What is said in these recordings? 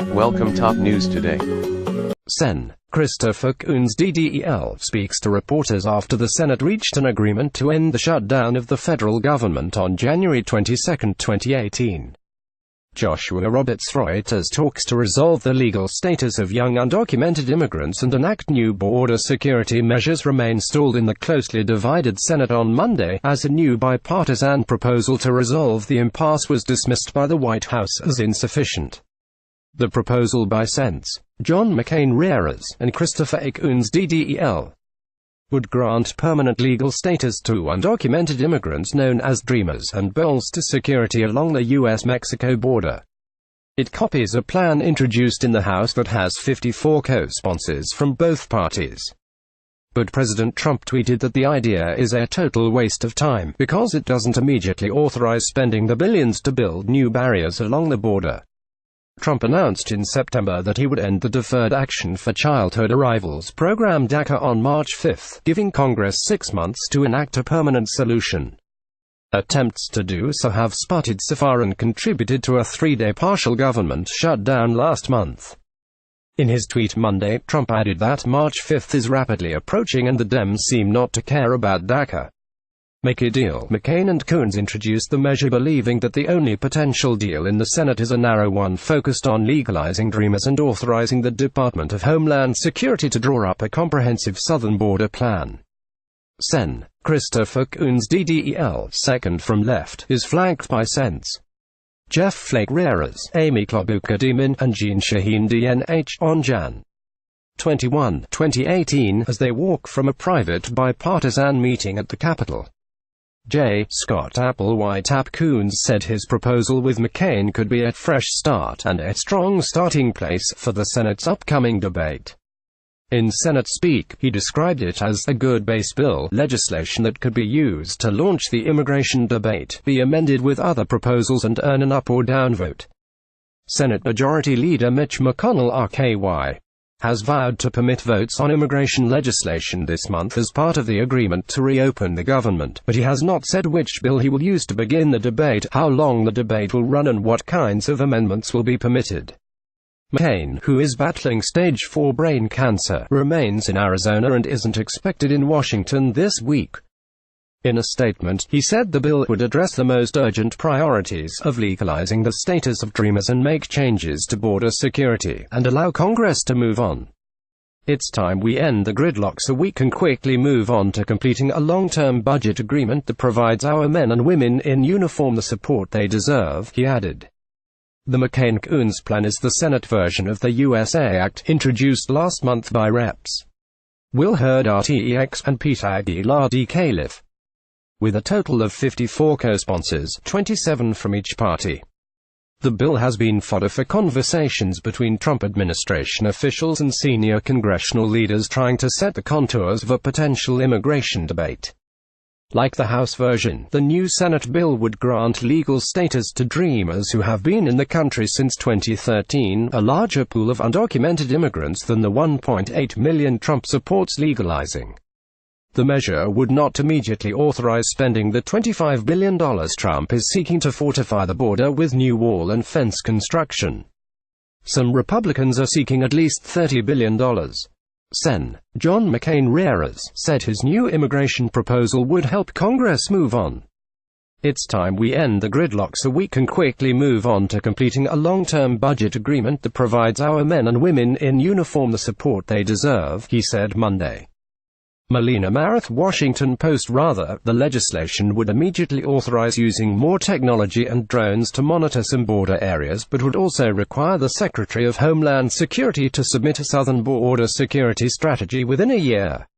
Welcome top news today. Sen. Christopher Coons DDel speaks to reporters after the Senate reached an agreement to end the shutdown of the federal government on January 22, 2018. Joshua RobertsReuters Talks to resolve the legal status of young undocumented immigrants and enact new border security measures remain stalled in the closely divided Senate on Monday, as a new bipartisan proposal to resolve the impasse was dismissed by the White House as insufficient. The proposal by Sens. John McCain and Christopher Coons DDel would grant permanent legal status to undocumented immigrants known as Dreamers and bolster security along the U.S.-Mexico border. It copies a plan introduced in the House that has 54 co-sponsors from both parties. But President Trump tweeted that the idea is a total waste of time, because it doesn't immediately authorize spending the billions to build new barriers along the border. Trump announced in September that he would end the Deferred Action for Childhood Arrivals program DACA on March 5, giving Congress 6 months to enact a permanent solution. Attempts to do so have sputtered so far and contributed to a 3-day partial government shutdown last month. In his tweet Monday, Trump added that March 5 is rapidly approaching and the Dems seem not to care about DACA. Make a deal. McCain and Coons introduced the measure believing that the only potential deal in the Senate is a narrow one focused on legalizing Dreamers and authorizing the Department of Homeland Security to draw up a comprehensive southern border plan. Sen. Christopher Coons DDel, second from left, is flanked by Sens. Jeff Flake Reras, Amy Klobuchar Demon, and Jean Shaheen DNH on Jan. 21, 2018, as they walk from a private bipartisan meeting at the Capitol. J. Scott Applewhite Coons said his proposal with McCain could be a fresh start and a strong starting place for the Senate's upcoming debate. In Senate speak, he described it as a good base bill, legislation that could be used to launch the immigration debate, be amended with other proposals and earn an up or down vote. Senate Majority Leader Mitch McConnell RKY has vowed to permit votes on immigration legislation this month as part of the agreement to reopen the government, but he has not said which bill he will use to begin the debate, how long the debate will run and what kinds of amendments will be permitted. McCain, who is battling stage 4 brain cancer, remains in Arizona and isn't expected in Washington this week. In a statement, he said the bill would address the most urgent priorities of legalizing the status of Dreamers and make changes to border security, and allow Congress to move on. It's time we end the gridlock so we can quickly move on to completing a long-term budget agreement that provides our men and women in uniform the support they deserve, he added. The McCain-Coons plan is the Senate version of the USA Act, introduced last month by Reps. Will Hurd RTX and Pete Aguilar D. Califf. With a total of 54 co-sponsors, 27 from each party. The bill has been fodder for conversations between Trump administration officials and senior congressional leaders trying to set the contours of a potential immigration debate. Like the House version, the new Senate bill would grant legal status to Dreamers who have been in the country since 2013, a larger pool of undocumented immigrants than the 1.8 million Trump supports legalizing. The measure would not immediately authorize spending the $25 billion Trump is seeking to fortify the border with new wall and fence construction. Some Republicans are seeking at least $30 billion. Sen. John McCain said his new immigration proposal would help Congress move on. It's time we end the gridlock so we can quickly move on to completing a long-term budget agreement that provides our men and women in uniform the support they deserve, he said Monday. Melina Marath Washington Post. Rather, the legislation would immediately authorize using more technology and drones to monitor some border areas but would also require the Secretary of Homeland Security to submit a southern border security strategy within a year.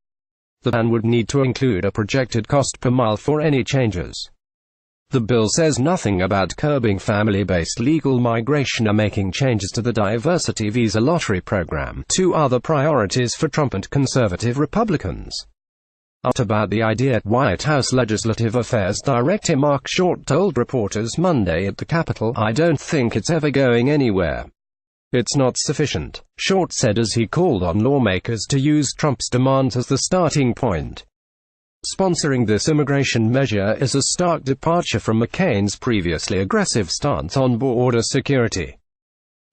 The plan would need to include a projected cost per mile for any changes. The bill says nothing about curbing family-based legal migration or making changes to the diversity visa lottery program, two other priorities for Trump and conservative Republicans. Asked about the idea, White House Legislative Affairs Director Mark Short told reporters Monday at the Capitol, "I don't think it's ever going anywhere. It's not sufficient," Short said as he called on lawmakers to use Trump's demands as the starting point. Sponsoring this immigration measure is a stark departure from McCain's previously aggressive stance on border security.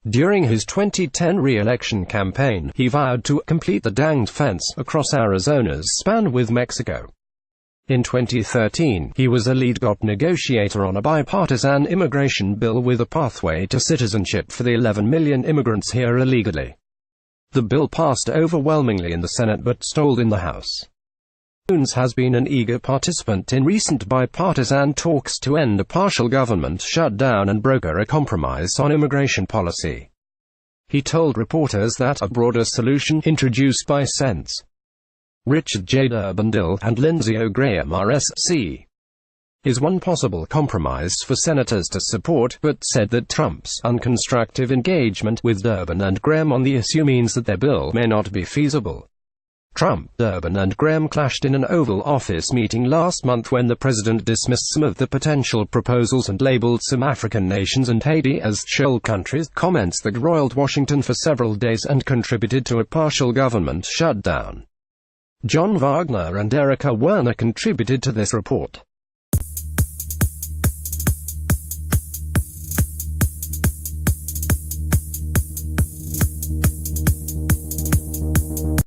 During his 2010 re-election campaign, he vowed to complete the danged fence across Arizona's span with Mexico. In 2013, he was a lead top negotiator on a bipartisan immigration bill with a pathway to citizenship for the 11 million immigrants here illegally. The bill passed overwhelmingly in the Senate but stalled in the House. Coons has been an eager participant in recent bipartisan talks to end a partial government shutdown and broker a compromise on immigration policy. He told reporters that a broader solution introduced by Sens. Richard J. DeL and Lindsey Graham RSC is one possible compromise for senators to support, but said that Trump's unconstructive engagement with Durbin and Graham on the issue means that their bill may not be feasible. Trump, Durbin and Graham clashed in an Oval Office meeting last month when the president dismissed some of the potential proposals and labeled some African nations and Haiti as shoal countries, comments that roiled Washington for several days and contributed to a partial government shutdown. John Wagner and Erica Werner contributed to this report.